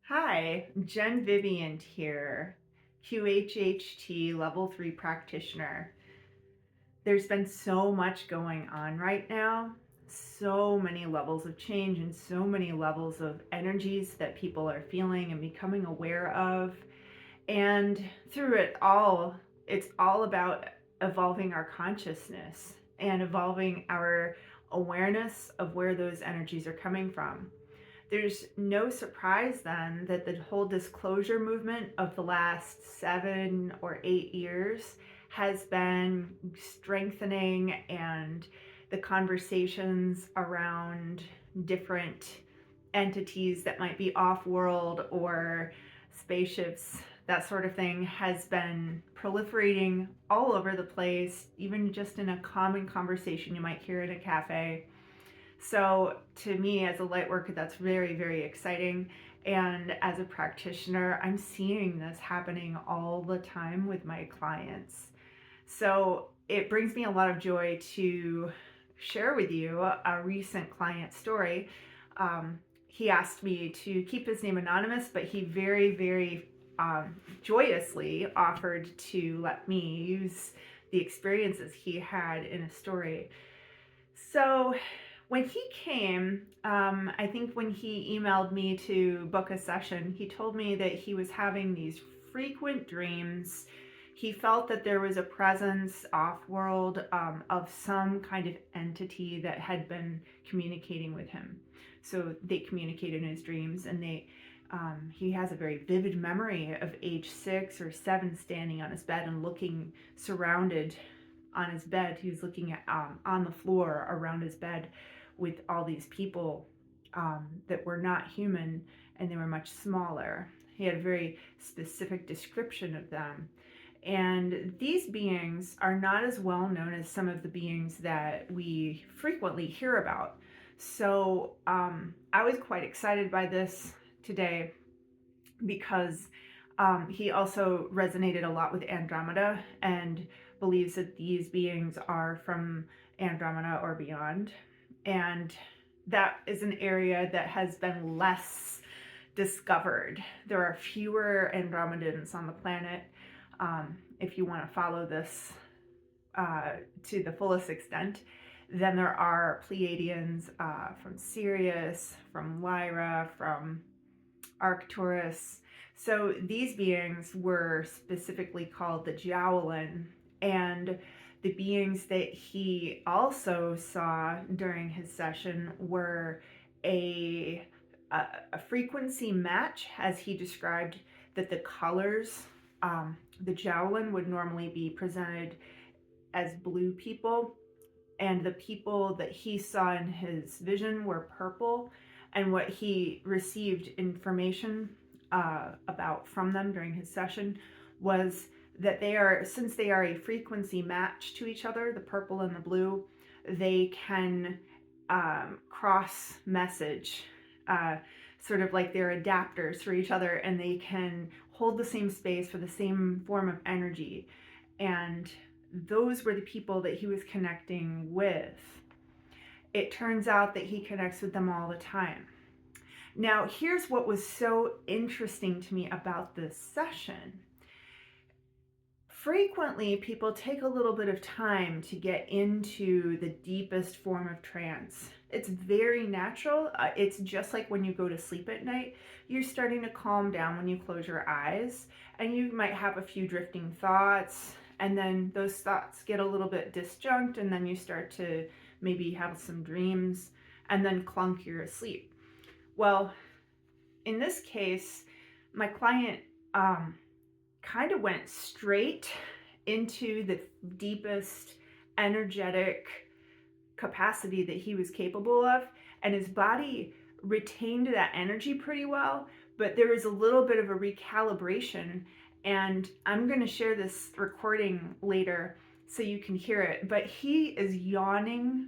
Hi, Jen Viviant here, QHHT Level 3 Practitioner. There's been so much going on right now, so many levels of change and so many levels of energies that people are feeling and becoming aware of. And through it all, it's all about evolving our consciousness and evolving our awareness of where those energies are coming from. There's no surprise then that the whole disclosure movement of the last 7 or 8 years has been strengthening, and the conversations around different entities that might be off world or spaceships, that sort of thing, has been proliferating all over the place, even just in a common conversation you might hear at a cafe. So to me, as a light worker, that's very, very exciting. And as a practitioner, I'm seeing this happening all the time with my clients. So it brings me a lot of joy to share with you a recent client story. He asked me to keep his name anonymous, but he very, very joyously offered to let me use the experiences he had in a story. So when he came, I think when he emailed me to book a session, he told me that he was having these frequent dreams. He felt that there was a presence off world of some kind of entity that had been communicating with him. So they communicated in his dreams, and he has a very vivid memory of age 6 or 7 standing on his bed and looking surrounded on his bed. He was looking at on the floor around his bed with all these people that were not human, and they were much smaller. He had a very specific description of them. And these beings are not as well known as some of the beings that we frequently hear about. So I was quite excited by this today because he also resonated a lot with Andromeda and believes that these beings are from Andromeda or beyond. And that is an area that has been less discovered. There are fewer Andromedans on the planet. If you want to follow this to the fullest extent, then there are Pleiadians from Sirius, from Lyra, from Arcturus. So these beings were specifically called the Jowlin, and the beings that he also saw during his session were a frequency match, as he described that the colors, the Jowlin would normally be presented as blue people, and the people that he saw in his vision were purple. And what he received information about from them during his session was that since they are a frequency match to each other, the purple and the blue, they can cross message, sort of like they're adapters for each other, and they can hold the same space for the same form of energy. And those were the people that he was connecting with. It turns out that he connects with them all the time. Now, here's what was so interesting to me about this session. Frequently, people take a little bit of time to get into the deepest form of trance. It's very natural. It's just like when you go to sleep at night, you're starting to calm down when you close your eyes, and you might have a few drifting thoughts, and then those thoughts get a little bit disjunct, and then you start to maybe have some dreams, and then clunk, you're asleep. Well, in this case, my client kind of went straight into the deepest energetic capacity that he was capable of, and his body retained that energy pretty well, but there was a little bit of a recalibration, and I'm going to share this recording later so you can hear it. But he is yawning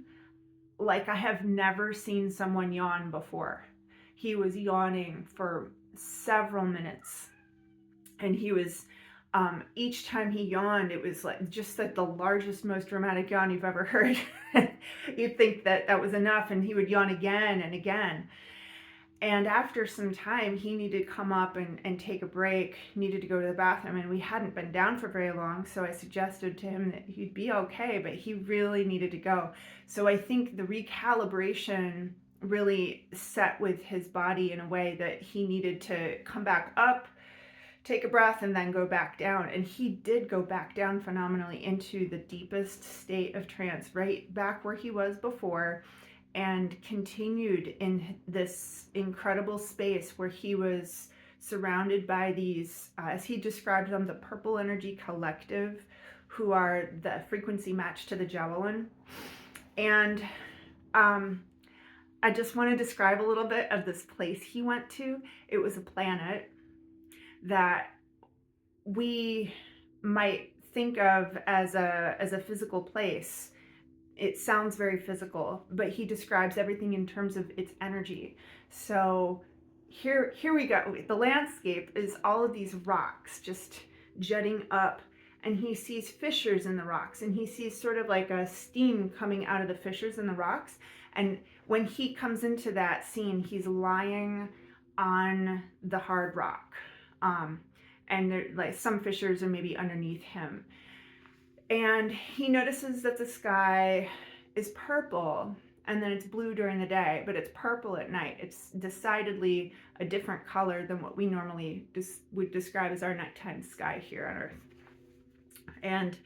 like I have never seen someone yawn before. He was yawning for several minutes, and he was each time he yawned, it was like just like the largest, most dramatic yawn you've ever heard. You'd think that that was enough, and he would yawn again and again. And after some time, he needed to come up and take a break, needed to go to the bathroom, and we hadn't been down for very long. So I suggested to him that he'd be okay, but he really needed to go. So I think the recalibration really set with his body in a way that he needed to come back up, take a breath, and then go back down. And he did go back down phenomenally into the deepest state of trance, right back where he was before, and continued in this incredible space where he was surrounded by these, as he described them, the purple energy collective, who are the frequency match to the javelin. And I just want to describe a little bit of this place he went to. It was a planet that we might think of as a physical place. It sounds very physical, but he describes everything in terms of its energy. So here we go. The landscape is all of these rocks just jutting up, and he sees fissures in the rocks, and he sees sort of like a steam coming out of the fissures in the rocks. And when he comes into that scene, he's lying on the hard rock. And there, like, some fissures are maybe underneath him. And he notices that the sky is purple, and then it's blue during the day, but it's purple at night. It's decidedly a different color than what we normally would describe as our nighttime sky here on Earth. And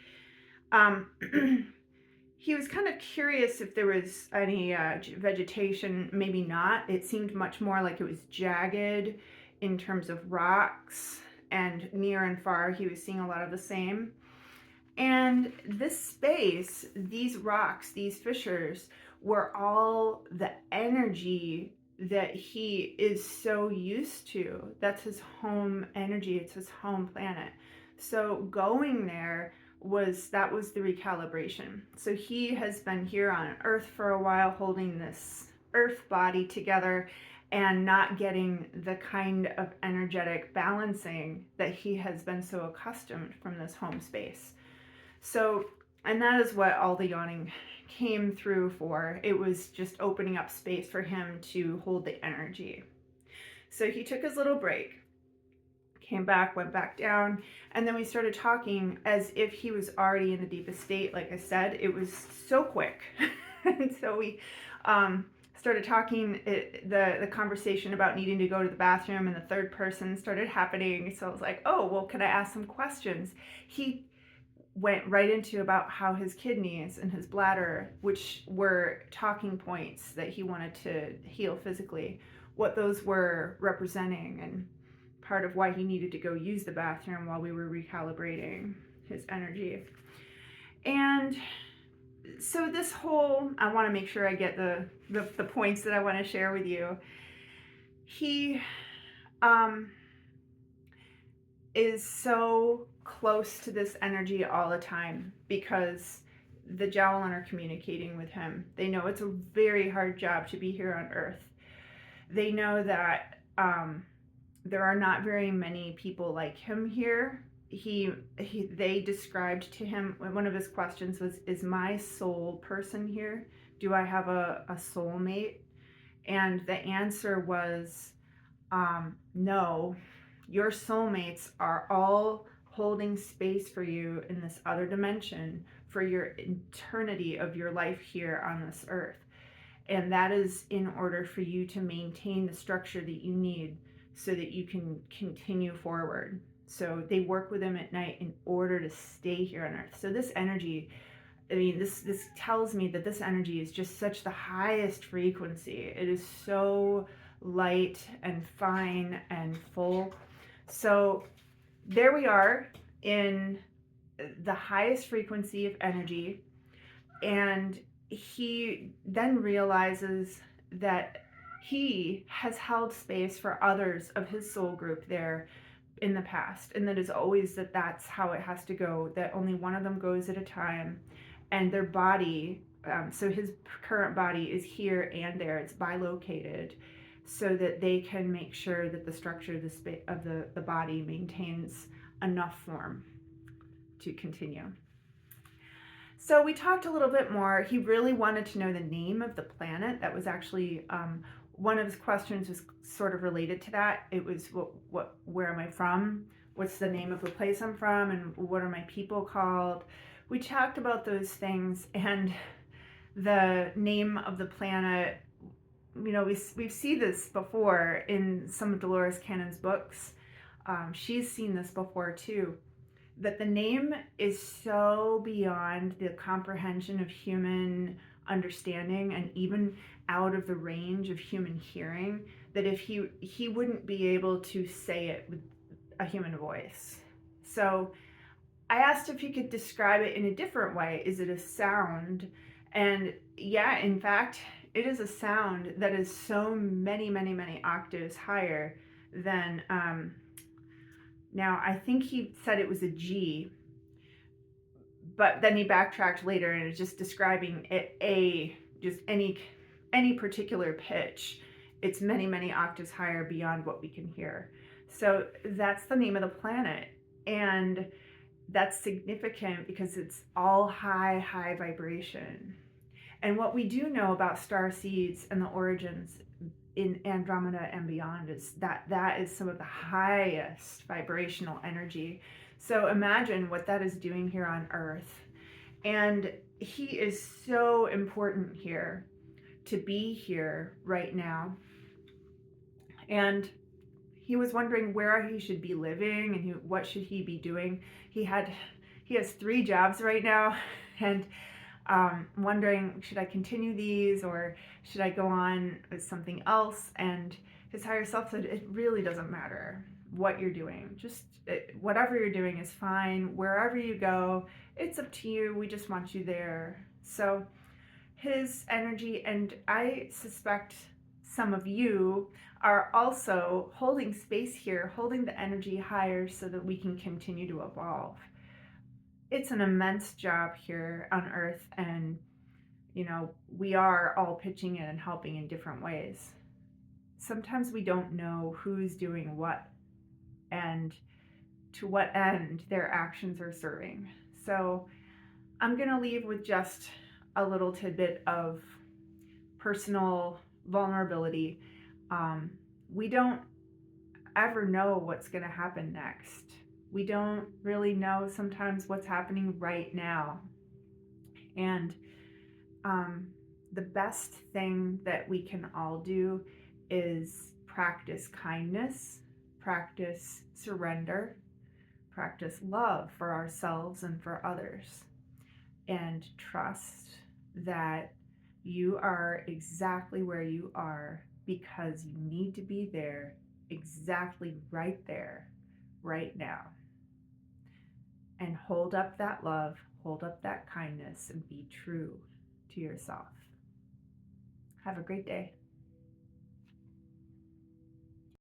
he was kind of curious if there was any vegetation. Maybe not. It seemed much more like it was jagged in terms of rocks, and near and far he was seeing a lot of the same. And this space, these rocks, these fissures, were all the energy that he is so used to. That's his home energy. It's his home planet. So going there that was the recalibration. So he has been here on Earth for a while, holding this Earth body together and not getting the kind of energetic balancing that he has been so accustomed from this home space. So, and that is what all the yawning came through for. It was just opening up space for him to hold the energy. So he took his little break, came back, went back down, and then we started talking as if he was already in the deepest state. Like I said, it was so quick. And so we started talking, the conversation about needing to go to the bathroom, and the third person started happening. So I was like, oh, well, can I ask some questions? He went right into about how his kidneys and his bladder, which were talking points that he wanted to heal physically, what those were representing, and part of why he needed to go use the bathroom while we were recalibrating his energy. And so this whole, I want to make sure I get the points that I want to share with you. He is so close to this energy all the time because the javelin are communicating with him. They know it's a very hard job to be here on Earth. They know that there are not very many people like him here. They described to him, one of his questions was, is my soul person here? Do I have a soulmate? And the answer was, no. Your soulmates are all holding space for you in this other dimension for your eternity of your life here on this earth. And that is in order for you to maintain the structure that you need so that you can continue forward. So they work with them at night in order to stay here on earth. So this energy, I mean, this tells me that this energy is just such the highest frequency. It is so light and fine and full. So there we are in the highest frequency of energy, and he then realizes that he has held space for others of his soul group there in the past, and that is always that's how it has to go, that only one of them goes at a time, and their body, so his current body is here and there, it's bilocated, so that they can make sure that the structure of the body maintains enough form to continue. So we talked a little bit more. He really wanted to know the name of the planet. That was actually one of his questions was sort of related to that. It was where am I from? What's the name of the place I'm from? And what are my people called? We talked about those things, and the name of the planet, we've seen this before in some of Dolores Cannon's books. She's seen this before too, that the name is so beyond the comprehension of human understanding and even out of the range of human hearing, that if he wouldn't be able to say it with a human voice. So I asked if he could describe it in a different way. Is it a sound? And yeah, in fact, it is a sound that is so many, many, many octaves higher than, now I think he said it was a G, but then he backtracked later and is just describing just any particular pitch. It's many, many octaves higher beyond what we can hear. So that's the name of the planet. And that's significant because it's all high vibration. And what we do know about star seeds and the origins in Andromeda and beyond is that is some of the highest vibrational energy. So imagine what that is doing here on Earth. And he is so important here to be here right now. And he was wondering where he should be living and what should he be doing. He has 3 jobs right now, and wondering, should I continue these or should I go on with something else? And his higher self said, it really doesn't matter what you're doing. Just whatever you're doing is fine. Wherever you go, it's up to you. We just want you there. So his energy, and I suspect some of you are also holding space here, holding the energy higher so that we can continue to evolve. It's an immense job here on Earth, and we are all pitching in and helping in different ways. Sometimes we don't know who's doing what and to what end their actions are serving. So I'm going to leave with just a little tidbit of personal vulnerability. We don't ever know what's going to happen next. We don't really know sometimes what's happening right now. And the best thing that we can all do is practice kindness, practice surrender, practice love for ourselves and for others, and trust that you are exactly where you are because you need to be there, exactly right there, right now. And hold up that love, hold up that kindness, and be true to yourself. Have a great day.